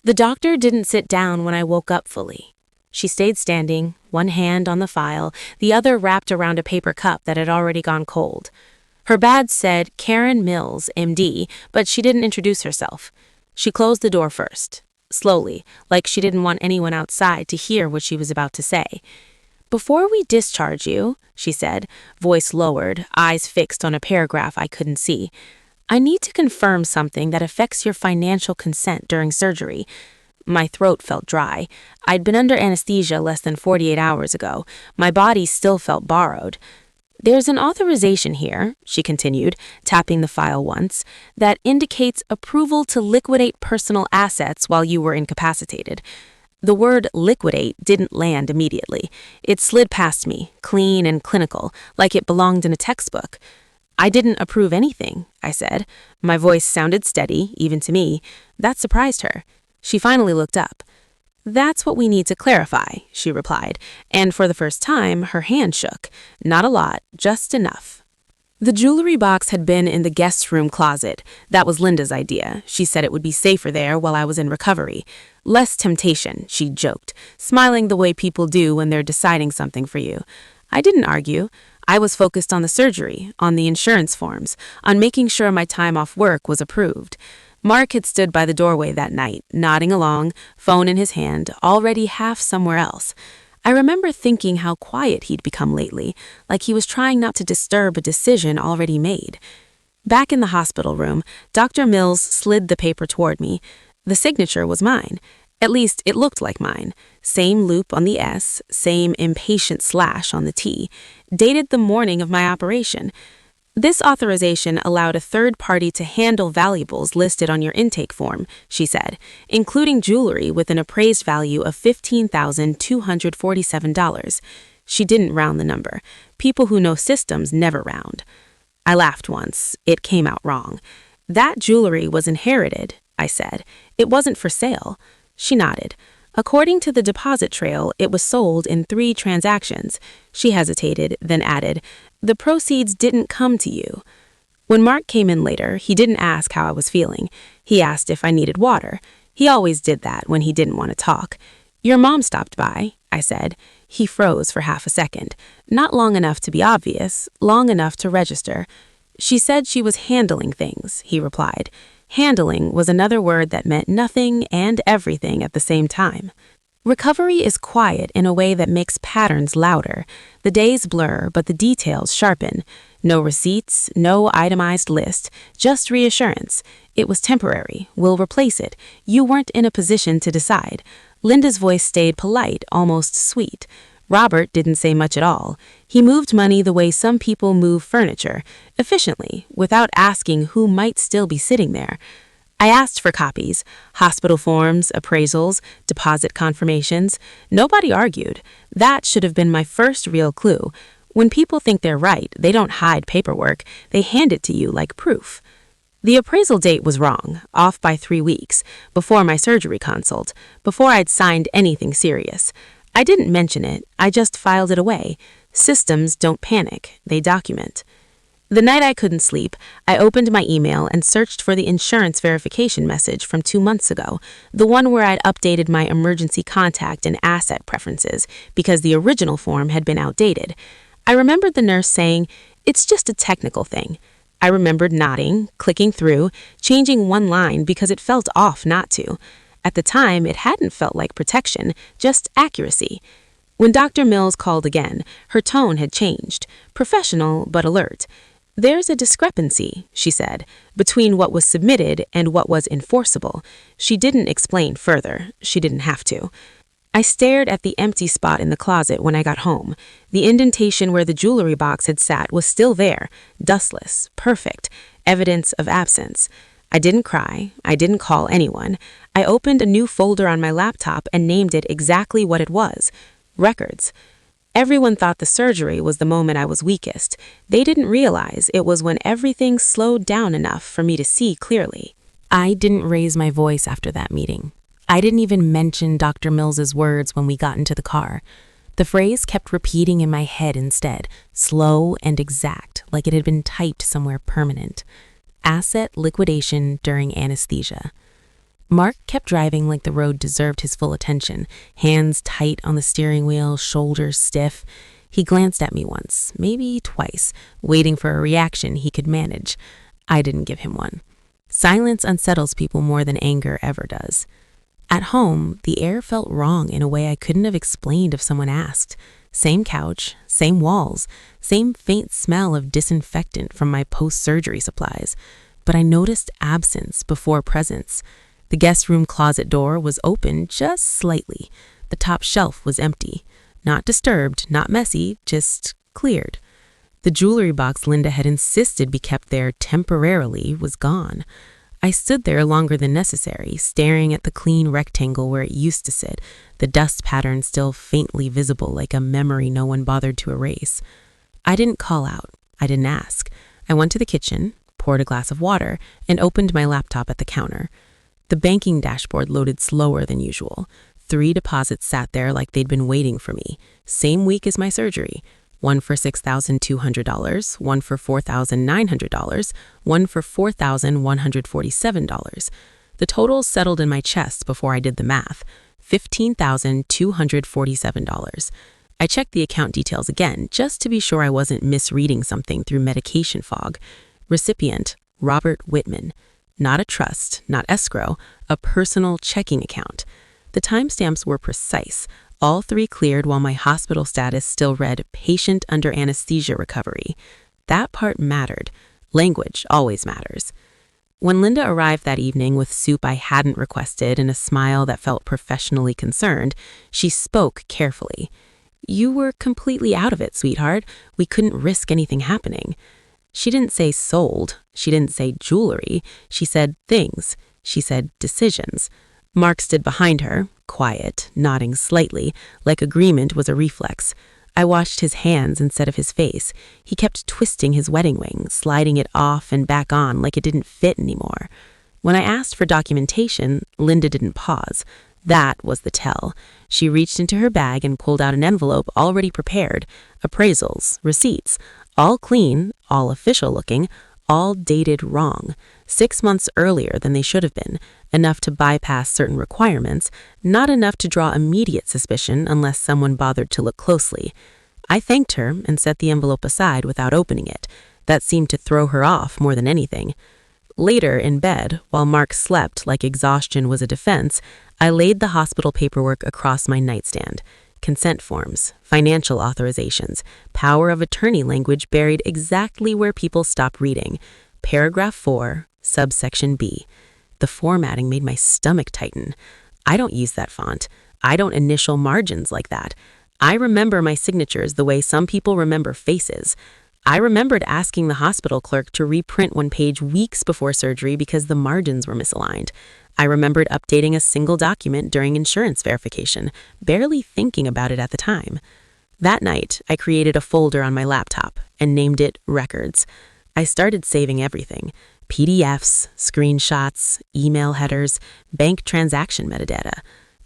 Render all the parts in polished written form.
The doctor didn't sit down when I woke up fully. She stayed standing, one hand on the file, the other wrapped around a paper cup that had already gone cold. Her badge said Karen Mills, MD, but she didn't introduce herself. She closed the door first, slowly, like she didn't want anyone outside to hear what she was about to say. "Before we discharge you," she said, voice lowered, eyes fixed on a paragraph I couldn't see, "I need to confirm something that affects your financial consent during surgery." My throat felt dry. I'd been under anesthesia less than 48 hours ago. My body still felt borrowed. "There's an authorization here," she continued, tapping the file once, "that indicates approval to liquidate personal assets while you were incapacitated." The word liquidate didn't land immediately. It slid past me, clean and clinical, like it belonged in a textbook. "I didn't approve anything," I said. My voice sounded steady, even to me. That surprised her. She finally looked up. "That's what we need to clarify," she replied, and for the first time, her hand shook. Not a lot, just enough. The jewelry box had been in the guest room closet. That was Linda's idea. She said it would be safer there while I was in recovery. Less temptation, she joked, smiling the way people do when they're deciding something for you. I didn't argue. I was focused on the surgery, on the insurance forms, on making sure my time off work was approved. Mark had stood by the doorway that night, nodding along, phone in his hand, already half somewhere else. I remember thinking how quiet he'd become lately, like he was trying not to disturb a decision already made. Back in the hospital room, Dr. Mills slid the paper toward me. The signature was mine. At least it looked like mine. Same loop on the S, same impatient slash on the T, dated the morning of my operation. "This authorization allowed a third party to handle valuables listed on your intake form," she said, "including jewelry with an appraised value of $15,247. She didn't round the number. People who know systems never round. I laughed once. It came out wrong. "That jewelry was inherited," I said. "It wasn't for sale." She nodded. "According to the deposit trail, it was sold in 3 transactions." She hesitated, then added, "The proceeds didn't come to you." When Mark came in later, he didn't ask how I was feeling. He asked if I needed water. He always did that when he didn't want to talk. "Your mom stopped by," I said. He froze for half a second. Not long enough to be obvious, long enough to register. "She said she was handling things," he replied. Handling was another word that meant nothing and everything at the same time. Recovery is quiet in a way that makes patterns louder. The days blur, but the details sharpen. No receipts, no itemized list, just reassurance. It was temporary. We'll replace it. You weren't in a position to decide. Linda's voice stayed polite, almost sweet. Robert didn't say much at all. He moved money the way some people move furniture, efficiently, without asking who might still be sitting there. I asked for copies, hospital forms, appraisals, deposit confirmations. Nobody argued. That should have been my first real clue. When people think they're right, they don't hide paperwork. They hand it to you like proof. The appraisal date was wrong, off by 3 weeks, before my surgery consult, before I'd signed anything serious. I didn't mention it, I just filed it away. Systems don't panic, they document. The night I couldn't sleep, I opened my email and searched for the insurance verification message from 2 months ago, the one where I'd updated my emergency contact and asset preferences because the original form had been outdated. I remembered the nurse saying, "It's just a technical thing." I remembered nodding, clicking through, changing one line because it felt off not to. At the time, it hadn't felt like protection, just accuracy. When Dr. Mills called again, her tone had changed, professional but alert. "There's a discrepancy," she said, "between what was submitted and what was enforceable." She didn't explain further. She didn't have to. I stared at the empty spot in the closet when I got home. The indentation where the jewelry box had sat was still there, dustless, perfect, evidence of absence. I didn't cry. I didn't call anyone. I opened a new folder on my laptop and named it exactly what it was: records. Everyone thought the surgery was the moment I was weakest. They didn't realize it was when everything slowed down enough for me to see clearly. I didn't raise my voice after that meeting. I didn't even mention Dr. Mills's words when we got into the car. The phrase kept repeating in my head instead, slow and exact, like it had been typed somewhere permanent. Asset liquidation during anesthesia. Mark kept driving like the road deserved his full attention, hands tight on the steering wheel, shoulders stiff. He glanced at me once, maybe twice, waiting for a reaction he could manage. I didn't give him one. Silence unsettles people more than anger ever does. At home, the air felt wrong in a way I couldn't have explained if someone asked. Same couch, same walls, same faint smell of disinfectant from my post-surgery supplies. But I noticed absence before presence. The guest room closet door was open just slightly. The top shelf was empty. Not disturbed, not messy, just cleared. The jewelry box Linda had insisted be kept there temporarily was gone. I stood there longer than necessary, staring at the clean rectangle where it used to sit, the dust pattern still faintly visible like a memory no one bothered to erase. I didn't call out. I didn't ask. I went to the kitchen, poured a glass of water, and opened my laptop at the counter. The banking dashboard loaded slower than usual. 3 deposits sat there like they'd been waiting for me. Same week as my surgery. One for $6,200, one for $4,900, one for $4,147. The totals settled in my chest before I did the math. $15,247. I checked the account details again, just to be sure I wasn't misreading something through medication fog. Recipient, Robert Whitman. Not a trust, not escrow, a personal checking account. The timestamps were precise. All 3 cleared while my hospital status still read patient under anesthesia recovery. That part mattered. Language always matters. When Linda arrived that evening with soup I hadn't requested and a smile that felt professionally concerned, she spoke carefully. "You were completely out of it, sweetheart. We couldn't risk anything happening." She didn't say sold. She didn't say jewelry. She said things. She said decisions. Mark stood behind her, quiet, nodding slightly, like agreement was a reflex. I watched his hands instead of his face. He kept twisting his wedding ring, sliding it off and back on like it didn't fit anymore. When I asked for documentation, Linda didn't pause. That was the tell. She reached into her bag and pulled out an envelope already prepared. Appraisals, receipts, all clean, all official looking, all dated wrong, 6 months earlier than they should have been, enough to bypass certain requirements, not enough to draw immediate suspicion unless someone bothered to look closely. I thanked her and set the envelope aside without opening it. That seemed to throw her off more than anything. Later, in bed, while Mark slept like exhaustion was a defense, I laid the hospital paperwork across my nightstand. Consent forms, financial authorizations, power of attorney language buried exactly where people stop reading. Paragraph 4, subsection B. The formatting made my stomach tighten. I don't use that font. I don't initial margins like that. I remember my signatures the way some people remember faces. I remembered asking the hospital clerk to reprint one page weeks before surgery because the margins were misaligned. I remembered updating a single document during insurance verification, barely thinking about it at the time. That night, I created a folder on my laptop and named it Records. I started saving everything: PDFs, screenshots, email headers, bank transaction metadata.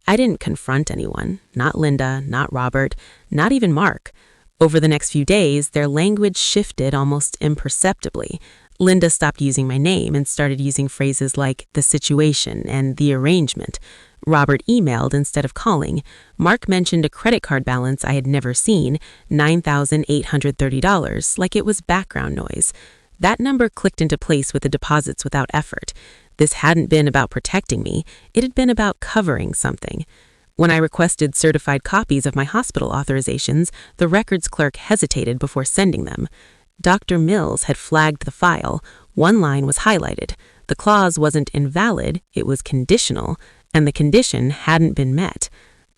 I didn't confront anyone, not Linda, not Robert, not even Mark. Over the next few days, their language shifted almost imperceptibly. Linda stopped using my name and started using phrases like the situation and the arrangement. Robert emailed instead of calling. Mark mentioned a credit card balance I had never seen, $9,830, like it was background noise. That number clicked into place with the deposits without effort. This hadn't been about protecting me. It had been about covering something. When I requested certified copies of my hospital authorizations, the records clerk hesitated before sending them. Dr. Mills had flagged the file. One line was highlighted. The clause wasn't invalid, it was conditional, and the condition hadn't been met.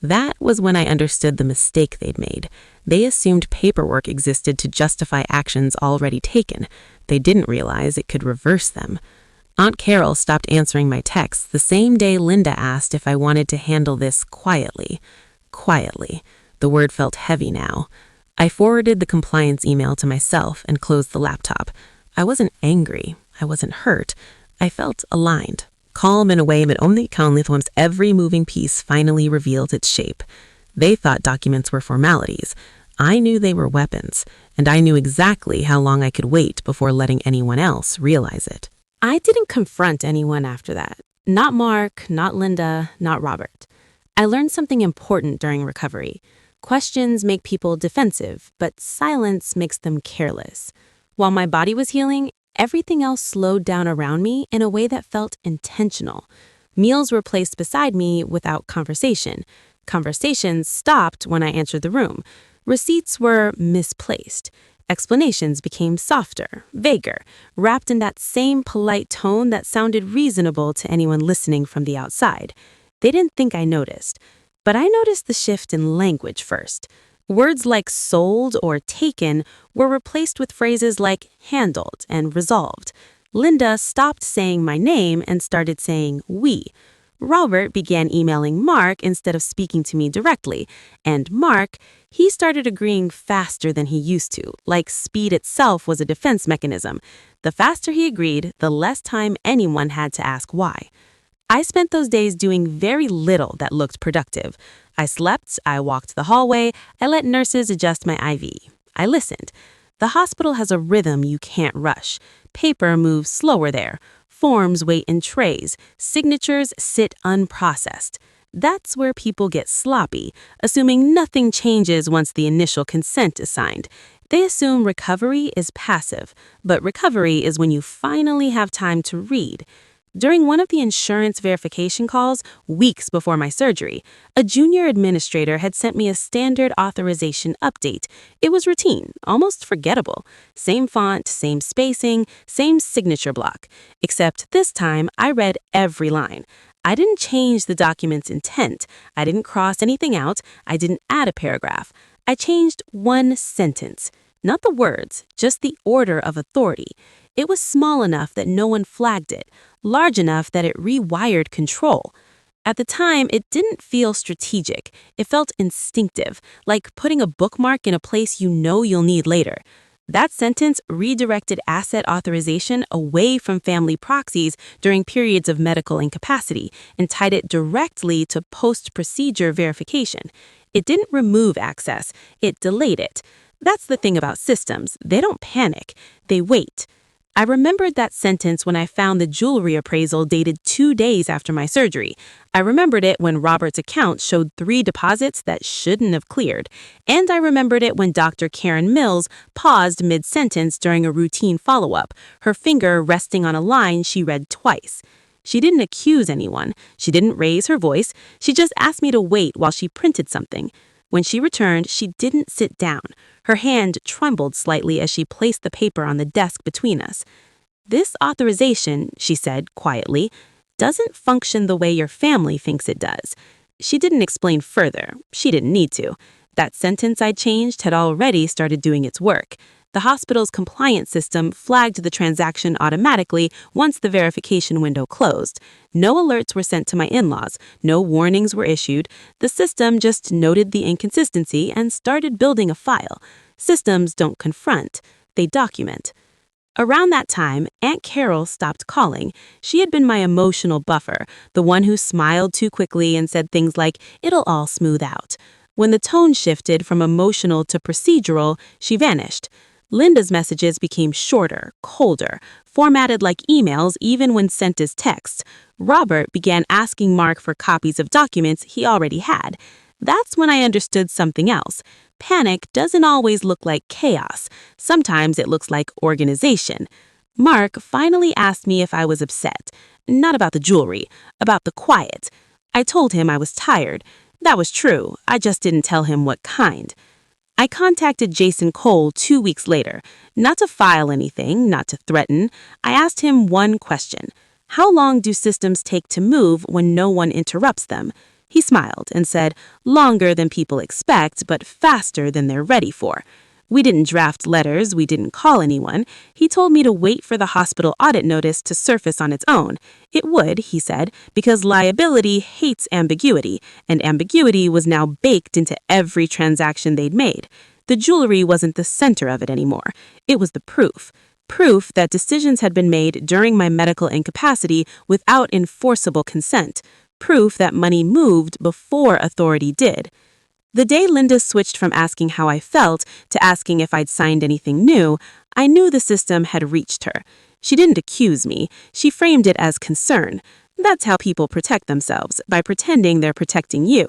That was when I understood the mistake they'd made. They assumed paperwork existed to justify actions already taken. They didn't realize it could reverse them. Aunt Carol stopped answering my texts the same day Linda asked if I wanted to handle this quietly. Quietly. The word felt heavy now. I forwarded the compliance email to myself and closed the laptop. I wasn't angry. I wasn't hurt. I felt aligned, calm in a way that only countless once every moving piece finally revealed its shape. They thought documents were formalities. I knew they were weapons, and I knew exactly how long I could wait before letting anyone else realize it. I didn't confront anyone after that. Not Mark, not Linda, not Robert. I learned something important during recovery. Questions make people defensive, but silence makes them careless. While my body was healing, everything else slowed down around me in a way that felt intentional. Meals were placed beside me without conversation. Conversations stopped when I entered the room. Receipts were misplaced. Explanations became softer, vaguer, wrapped in that same polite tone that sounded reasonable to anyone listening from the outside. They didn't think I noticed, but I noticed the shift in language first. Words like sold or taken were replaced with phrases like handled and resolved. Linda stopped saying my name and started saying we. Robert began emailing Mark instead of speaking to me directly, and Mark, he started agreeing faster than he used to, like speed itself was a defense mechanism. The faster he agreed, the less time anyone had to ask why. I spent those days doing very little that looked productive. I slept, I walked the hallway, I let nurses adjust my IV. I listened. The hospital has a rhythm you can't rush. Paper moves slower there. Forms wait in trays. Signatures sit unprocessed. That's where people get sloppy, assuming nothing changes once the initial consent is signed. They assume recovery is passive, but recovery is when you finally have time to read. During one of the insurance verification calls, weeks before my surgery, a junior administrator had sent me a standard authorization update. It was routine, almost forgettable. Same font, same spacing, same signature block. Except this time, I read every line. I didn't change the document's intent. I didn't cross anything out. I didn't add a paragraph. I changed one sentence. Not the words, just the order of authority. It was small enough that no one flagged it, large enough that it rewired control. At the time, it didn't feel strategic. It felt instinctive, like putting a bookmark in a place you know you'll need later. That sentence redirected asset authorization away from family proxies during periods of medical incapacity and tied it directly to post-procedure verification. It didn't remove access, it delayed it. That's the thing about systems. They don't panic, they wait. I remembered that sentence when I found the jewelry appraisal dated 2 days after my surgery. I remembered it when Robert's account showed 3 deposits that shouldn't have cleared. And I remembered it when Dr. Karen Mills paused mid-sentence during a routine follow-up, her finger resting on a line she read twice. She didn't accuse anyone. She didn't raise her voice. She just asked me to wait while she printed something. When she returned, she didn't sit down. Her hand trembled slightly as she placed the paper on the desk between us. "This authorization," she said quietly, "doesn't function the way your family thinks it does." She didn't explain further. She didn't need to. That sentence I changed had already started doing its work. The hospital's compliance system flagged the transaction automatically once the verification window closed. No alerts were sent to my in-laws. No warnings were issued. The system just noted the inconsistency and started building a file. Systems don't confront. They document. Around that time, Aunt Carol stopped calling. She had been my emotional buffer, the one who smiled too quickly and said things like, "It'll all smooth out." When the tone shifted from emotional to procedural, she vanished. Linda's messages became shorter, colder, formatted like emails even when sent as texts. Robert began asking Mark for copies of documents he already had. That's when I understood something else. Panic doesn't always look like chaos. Sometimes it looks like organization. Mark finally asked me if I was upset. Not about the jewelry, about the quiet. I told him I was tired. That was true. I just didn't tell him what kind. I contacted Jason Cole 2 weeks later, not to file anything, not to threaten. I asked him one question. How long do systems take to move when no one interrupts them? He smiled and said, longer than people expect, but faster than they're ready for. We didn't draft letters, we didn't call anyone. He told me to wait for the hospital audit notice to surface on its own. It would, he said, because liability hates ambiguity, and ambiguity was now baked into every transaction they'd made. The jewelry wasn't the center of it anymore. It was the proof. Proof that decisions had been made during my medical incapacity without enforceable consent. Proof that money moved before authority did. The day Linda switched from asking how I felt to asking if I'd signed anything new, I knew the system had reached her. She didn't accuse me. She framed it as concern. That's how people protect themselves, by pretending they're protecting you.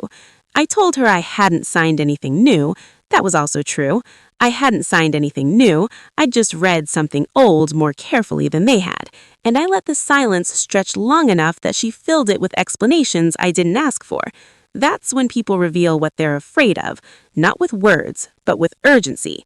I told her I hadn't signed anything new. That was also true. I hadn't signed anything new. I'd just read something old more carefully than they had. And I let the silence stretch long enough that she filled it with explanations I didn't ask for. That's when people reveal what they're afraid of, not with words, but with urgency.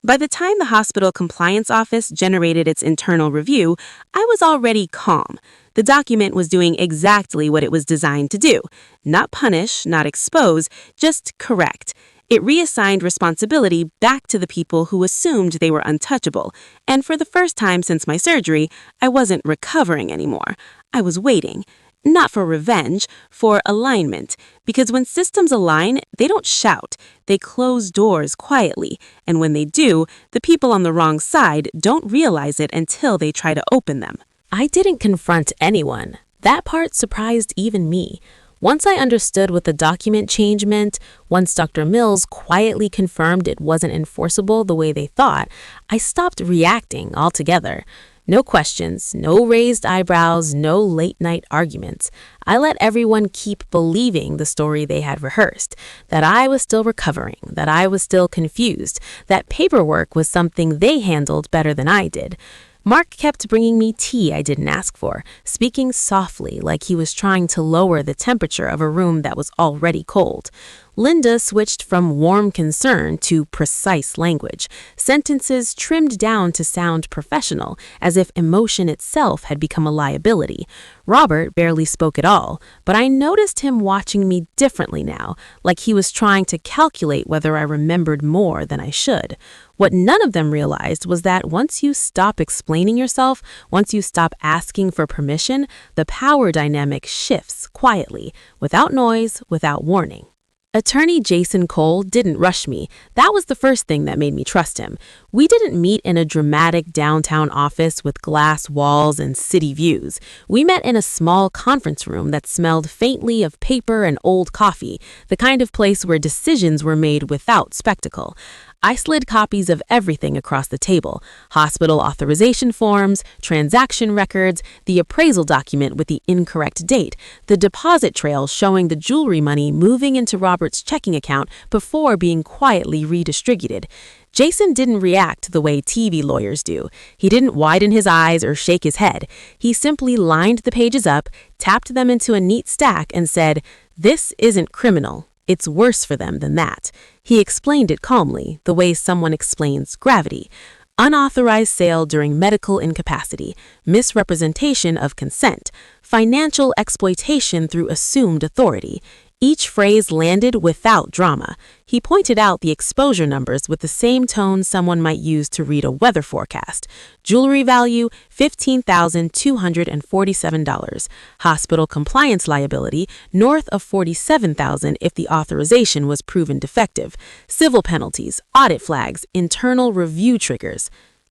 By the time the hospital compliance office generated its internal review, I was already calm. The document was doing exactly what it was designed to do. Not punish, not expose, just correct. It reassigned responsibility back to the people who assumed they were untouchable. And for the first time since my surgery, I wasn't recovering anymore. I was waiting. Not for revenge, for alignment. Because when systems align, they don't shout. They close doors quietly. And when they do, the people on the wrong side don't realize it until they try to open them. I didn't confront anyone. That part surprised even me. Once I understood what the document change meant, once Dr. Mills quietly confirmed it wasn't enforceable the way they thought, I stopped reacting altogether. No questions, no raised eyebrows, no late-night arguments. I let everyone keep believing the story they had rehearsed, that I was still recovering, that I was still confused, that paperwork was something they handled better than I did. Mark kept bringing me tea I didn't ask for, speaking softly like he was trying to lower the temperature of a room that was already cold. Linda switched from warm concern to precise language, sentences trimmed down to sound professional, as if emotion itself had become a liability. Robert barely spoke at all, but I noticed him watching me differently now, like he was trying to calculate whether I remembered more than I should. What none of them realized was that once you stop explaining yourself, once you stop asking for permission, the power dynamic shifts quietly, without noise, without warning. Attorney Jason Cole didn't rush me. That was the first thing that made me trust him. We didn't meet in a dramatic downtown office with glass walls and city views. We met in a small conference room that smelled faintly of paper and old coffee, the kind of place where decisions were made without spectacle. I slid copies of everything across the table: hospital authorization forms, transaction records, the appraisal document with the incorrect date, the deposit trail showing the jewelry money moving into Robert's checking account before being quietly redistributed. Jason didn't react the way TV lawyers do. He didn't widen his eyes or shake his head. He simply lined the pages up, tapped them into a neat stack, and said, "This isn't criminal. It's worse for them than that." He explained it calmly, the way someone explains gravity. Unauthorized sale during medical incapacity, misrepresentation of consent, financial exploitation through assumed authority. Each phrase landed without drama. He pointed out the exposure numbers with the same tone someone might use to read a weather forecast. Jewelry value, $15,247. Hospital compliance liability, north of $47,000 if the authorization was proven defective. Civil penalties, audit flags, internal review triggers.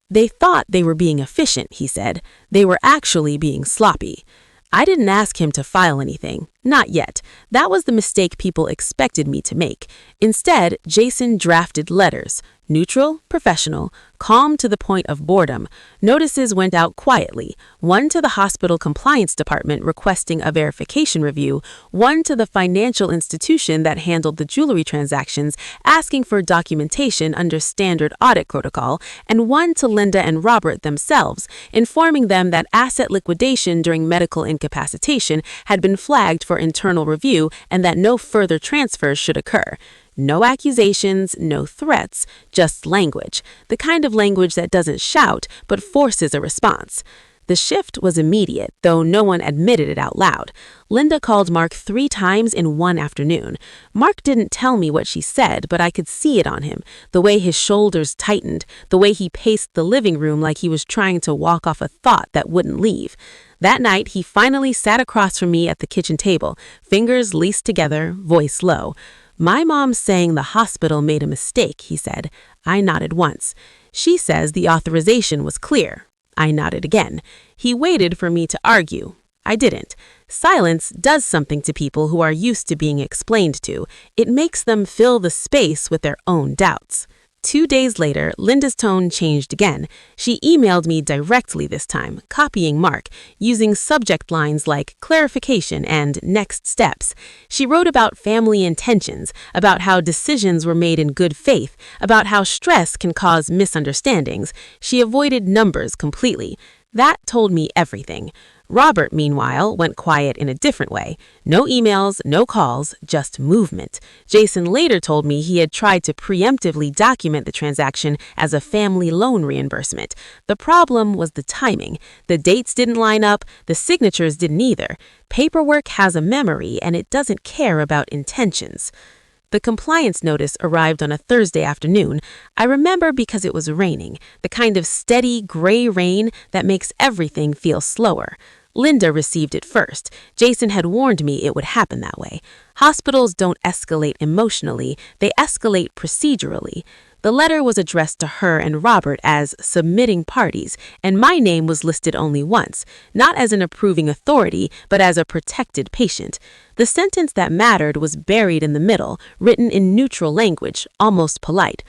They thought they were being efficient, he said. They were actually being sloppy. I didn't ask him to file anything. Not yet. That was the mistake people expected me to make. Instead, Jason drafted letters. Neutral, professional, calm to the point of boredom. Notices went out quietly. One to the hospital compliance department requesting a verification review, one to the financial institution that handled the jewelry transactions asking for documentation under standard audit protocol, and one to Linda and Robert themselves, informing them that asset liquidation during medical incapacitation had been flagged for internal review and that no further transfers should occur. No accusations, no threats, just language, the kind of language that doesn't shout but forces a response. The shift was immediate, though no one admitted it out loud. Linda called Mark 3 times in one afternoon. Mark didn't tell me what she said, but I could see it on him, the way his shoulders tightened, the way he paced the living room like he was trying to walk off a thought that wouldn't leave. That night, he finally sat across from me at the kitchen table, fingers laced together, voice low. "My mom's saying the hospital made a mistake," he said. I nodded once. "She says the authorization was clear." I nodded again. He waited for me to argue. I didn't. Silence does something to people who are used to being explained to. It makes them fill the space with their own doubts. 2 days later, Linda's tone changed again. She emailed me directly this time, copying Mark, using subject lines like clarification and next steps. She wrote about family intentions, about how decisions were made in good faith, about how stress can cause misunderstandings. She avoided numbers completely. That told me everything. Robert, meanwhile, went quiet in a different way. No emails, no calls, just movement. Jason later told me he had tried to preemptively document the transaction as a family loan reimbursement. The problem was the timing. The dates didn't line up, the signatures didn't either. Paperwork has a memory and it doesn't care about intentions. The compliance notice arrived on a Thursday afternoon. I remember because it was raining, the kind of steady gray rain that makes everything feel slower. Linda received it first. Jason had warned me it would happen that way. Hospitals don't escalate emotionally, they escalate procedurally. The letter was addressed to her and Robert as submitting parties, and my name was listed only once, not as an approving authority, but as a protected patient. The sentence that mattered was buried in the middle, written in neutral language, almost polite.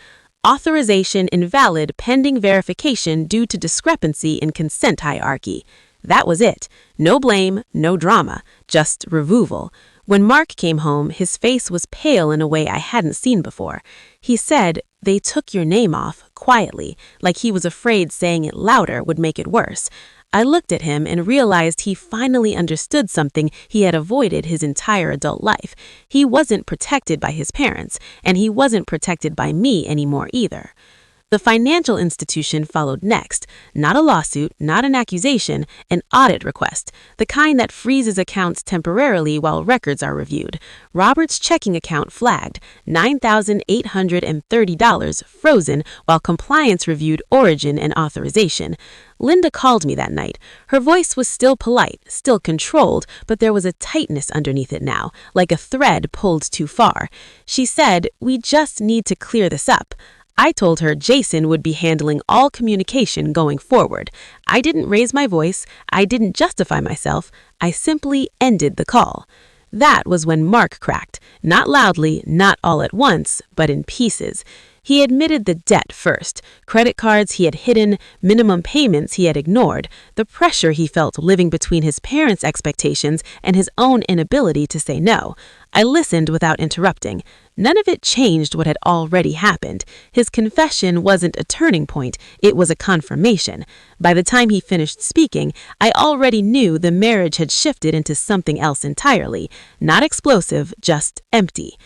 Authorization invalid pending verification due to discrepancy in consent hierarchy. That was it. No blame, no drama, just removal. When Mark came home, his face was pale in a way I hadn't seen before. He said, "They took your name off," quietly, like he was afraid saying it louder would make it worse. I looked at him and realized he finally understood something he had avoided his entire adult life. He wasn't protected by his parents, and he wasn't protected by me anymore either. The financial institution followed next. Not a lawsuit, not an accusation, an audit request, the kind that freezes accounts temporarily while records are reviewed. Robert's checking account flagged, $9,830 frozen while compliance reviewed origin and authorization. Linda called me that night. Her voice was still polite, still controlled, but there was a tightness underneath it now, like a thread pulled too far. She said, "We just need to clear this up." I told her Jason would be handling all communication going forward. I didn't raise my voice. I didn't justify myself. I simply ended the call. That was when Mark cracked. Not loudly, not all at once, but in pieces. He admitted the debt first. Credit cards he had hidden, minimum payments he had ignored, the pressure he felt living between his parents' expectations and his own inability to say no. I listened without interrupting. None of it changed what had already happened. His confession wasn't a turning point, it was a confirmation. By the time he finished speaking, I already knew the marriage had shifted into something else entirely. Not explosive, just empty.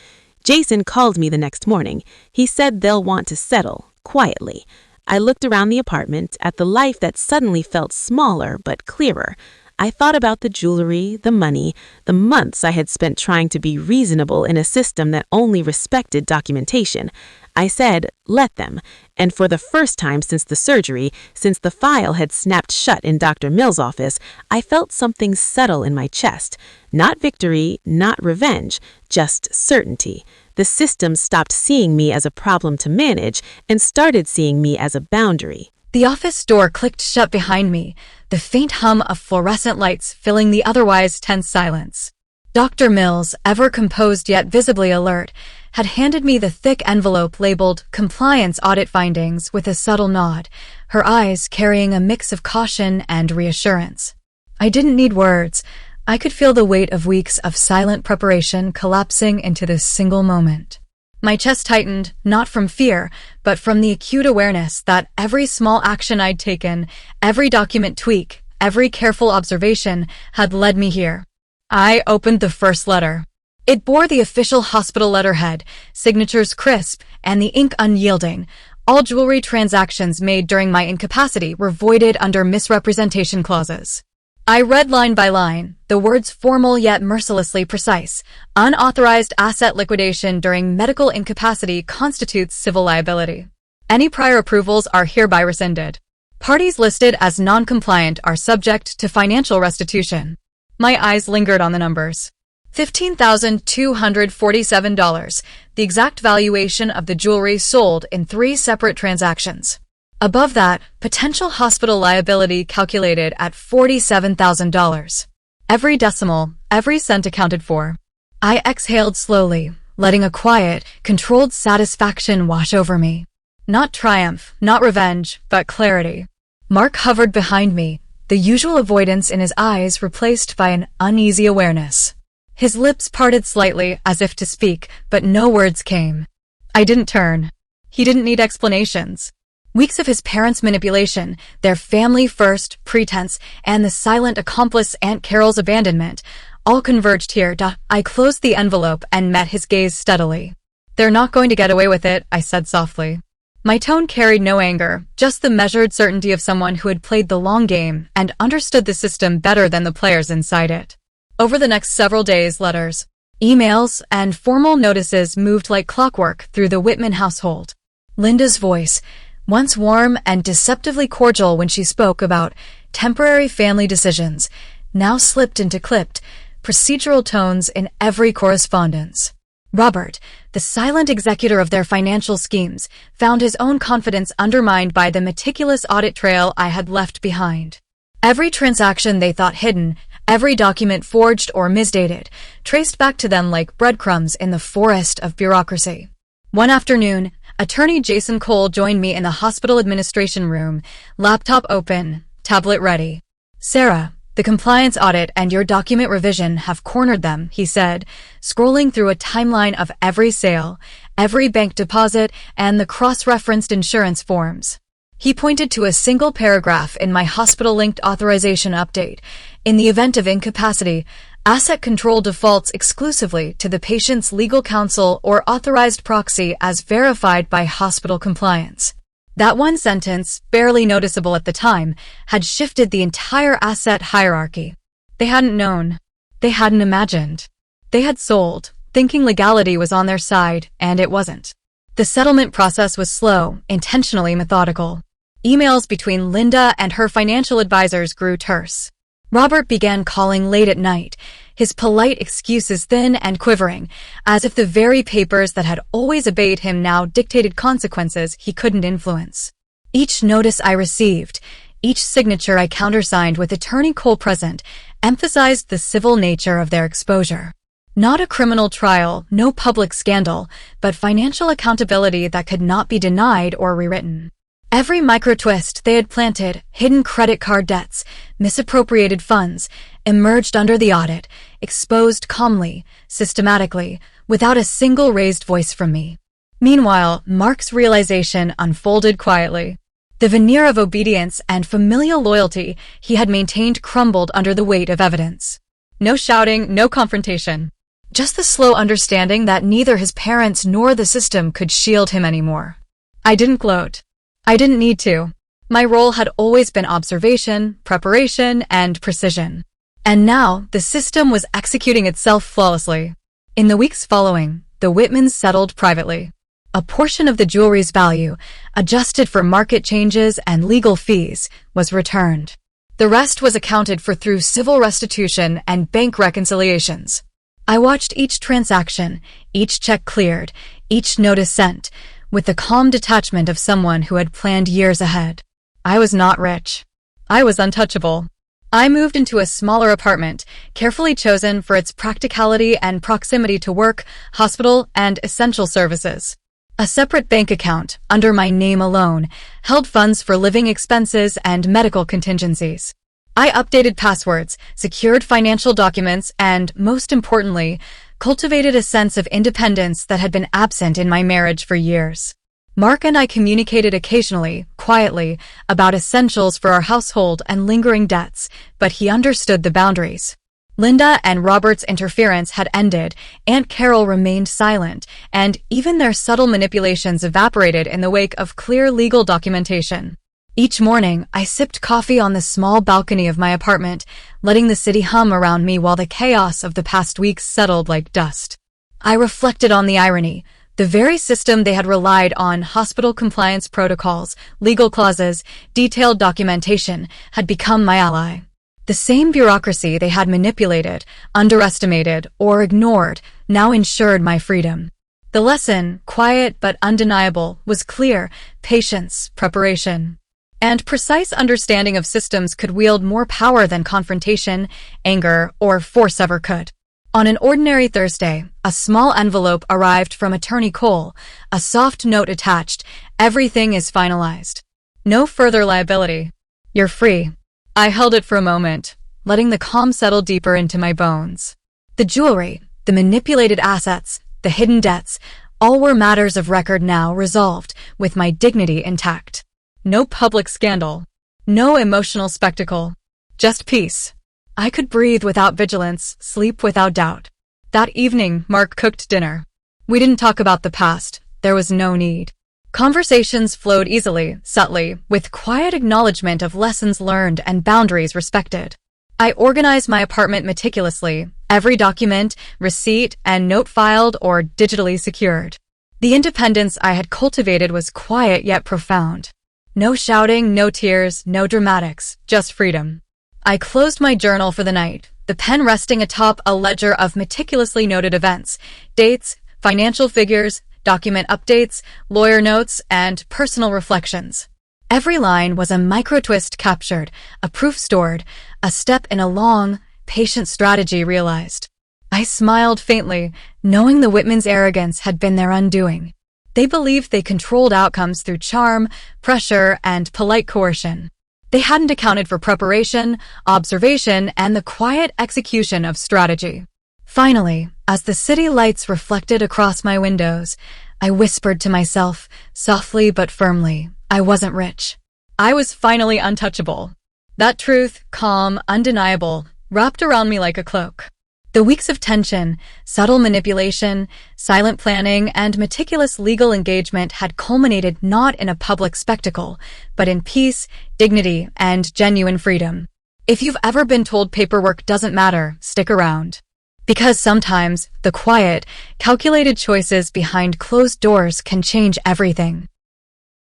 Jason called me the next morning. He said they'll want to settle, quietly. I looked around the apartment at the life that suddenly felt smaller but clearer. I thought about the jewelry, the money, the months I had spent trying to be reasonable in a system that only respected documentation. I said, let them. And for the first time since the surgery, since the file had snapped shut in Dr. Mill's office, I felt something settle in my chest. Not victory, not revenge, just certainty. The system stopped seeing me as a problem to manage and started seeing me as a boundary. The office door clicked shut behind me, the faint hum of fluorescent lights filling the otherwise tense silence. Dr. Mills, ever composed yet visibly alert, had handed me the thick envelope labeled Compliance Audit Findings with a subtle nod, her eyes carrying a mix of caution and reassurance. I didn't need words. I could feel the weight of weeks of silent preparation collapsing into this single moment. My chest tightened, not from fear, but from the acute awareness that every small action I'd taken, every document tweak, every careful observation had led me here. I opened the first letter. It bore the official hospital letterhead, signatures crisp, and the ink unyielding. All jewelry transactions made during my incapacity were voided under misrepresentation clauses. I read line by line, the words formal yet mercilessly precise. Unauthorized asset liquidation during medical incapacity constitutes civil liability. Any prior approvals are hereby rescinded. Parties listed as non-compliant are subject to financial restitution. My eyes lingered on the numbers. $15,247, the exact valuation of the jewelry sold in 3 separate transactions. Above that, potential hospital liability calculated at $47,000. Every decimal, every cent accounted for. I exhaled slowly, letting a quiet, controlled satisfaction wash over me. Not triumph, not revenge, but clarity. Mark hovered behind me, the usual avoidance in his eyes replaced by an uneasy awareness. His lips parted slightly as if to speak, but no words came. I didn't turn. He didn't need explanations. Weeks of his parents' manipulation, their family-first pretense, and the silent accomplice Aunt Carol's abandonment all converged here. I closed the envelope and met his gaze steadily. They're not going to get away with it, I said softly. My tone carried no anger, just the measured certainty of someone who had played the long game and understood the system better than the players inside it. Over the next several days, letters, emails, and formal notices moved like clockwork through the Whitman household. Linda's voice, once warm and deceptively cordial when she spoke about temporary family decisions, now slipped into clipped, procedural tones in every correspondence. Robert, the silent executor of their financial schemes, found his own confidence undermined by the meticulous audit trail I had left behind. Every transaction they thought hidden, every document forged or misdated, traced back to them like breadcrumbs in the forest of bureaucracy. One afternoon, attorney Jason Cole joined me in the hospital administration room, laptop open, tablet ready. Sarah, the compliance audit and your document revision have cornered them, he said, scrolling through a timeline of every sale, every bank deposit, and the cross-referenced insurance forms. He pointed to a single paragraph in my hospital-linked authorization update. In the event of incapacity, asset control defaults exclusively to the patient's legal counsel or authorized proxy as verified by hospital compliance. That one sentence, barely noticeable at the time, had shifted the entire asset hierarchy. They hadn't known. They hadn't imagined. They had sold, thinking legality was on their side, and it wasn't. The settlement process was slow, intentionally methodical. Emails between Linda and her financial advisors grew terse. Robert began calling late at night, his polite excuses thin and quivering, as if the very papers that had always obeyed him now dictated consequences he couldn't influence. Each notice I received, each signature I countersigned with Attorney Cole present, emphasized the civil nature of their exposure. Not a criminal trial, no public scandal, but financial accountability that could not be denied or rewritten. Every micro-twist they had planted, hidden credit card debts, misappropriated funds, emerged under the audit, exposed calmly, systematically, without a single raised voice from me. Meanwhile, Mark's realization unfolded quietly. The veneer of obedience and familial loyalty he had maintained crumbled under the weight of evidence. No shouting, no confrontation. Just the slow understanding that neither his parents nor the system could shield him anymore. I didn't gloat. I didn't need to. My role had always been observation, preparation, and precision. And now, the system was executing itself flawlessly. In the weeks following, the Whitmans settled privately. A portion of the jewelry's value, adjusted for market changes and legal fees, was returned. The rest was accounted for through civil restitution and bank reconciliations. I watched each transaction, each check cleared, each notice sent, with the calm detachment of someone who had planned years ahead. I was not rich. I was untouchable. I moved into a smaller apartment, carefully chosen for its practicality and proximity to work, hospital, and essential services. A separate bank account, under my name alone, held funds for living expenses and medical contingencies. I updated passwords, secured financial documents, and, most importantly, cultivated a sense of independence that had been absent in my marriage for years. Mark and I communicated occasionally, quietly, about essentials for our household and lingering debts, but he understood the boundaries. Linda and Robert's interference had ended, Aunt Carol remained silent, and even their subtle manipulations evaporated in the wake of clear legal documentation. Each morning, I sipped coffee on the small balcony of my apartment, letting the city hum around me while the chaos of the past weeks settled like dust. I reflected on the irony. The very system they had relied on, hospital compliance protocols, legal clauses, detailed documentation, had become my ally. The same bureaucracy they had manipulated, underestimated, or ignored now ensured my freedom. The lesson, quiet but undeniable, was clear: patience, preparation, and precise understanding of systems could wield more power than confrontation, anger, or force ever could. On an ordinary Thursday, a small envelope arrived from Attorney Cole, a soft note attached. Everything is finalized. No further liability. You're free. I held it for a moment, letting the calm settle deeper into my bones. The jewelry, the manipulated assets, the hidden debts, all were matters of record now resolved, with my dignity intact. No public scandal. No emotional spectacle. Just peace. I could breathe without vigilance, sleep without doubt. That evening, Mark cooked dinner. We didn't talk about the past. There was no need. Conversations flowed easily, subtly, with quiet acknowledgement of lessons learned and boundaries respected. I organized my apartment meticulously, every document, receipt, and note filed or digitally secured. The independence I had cultivated was quiet yet profound. No shouting, no tears, no dramatics, just freedom. I closed my journal for the night, the pen resting atop a ledger of meticulously noted events, dates, financial figures, document updates, lawyer notes, and personal reflections. Every line was a micro-twist captured, a proof stored, a step in a long, patient strategy realized. I smiled faintly, knowing the Whitmans' arrogance had been their undoing. They believed they controlled outcomes through charm, pressure, and polite coercion. They hadn't accounted for preparation, observation, and the quiet execution of strategy. Finally, as the city lights reflected across my windows, I whispered to myself, softly but firmly, I wasn't rich. I was finally untouchable. That truth, calm, undeniable, wrapped around me like a cloak. The weeks of tension, subtle manipulation, silent planning, and meticulous legal engagement had culminated not in a public spectacle, but in peace, dignity, and genuine freedom. If you've ever been told paperwork doesn't matter, stick around. Because sometimes the quiet, calculated choices behind closed doors can change everything.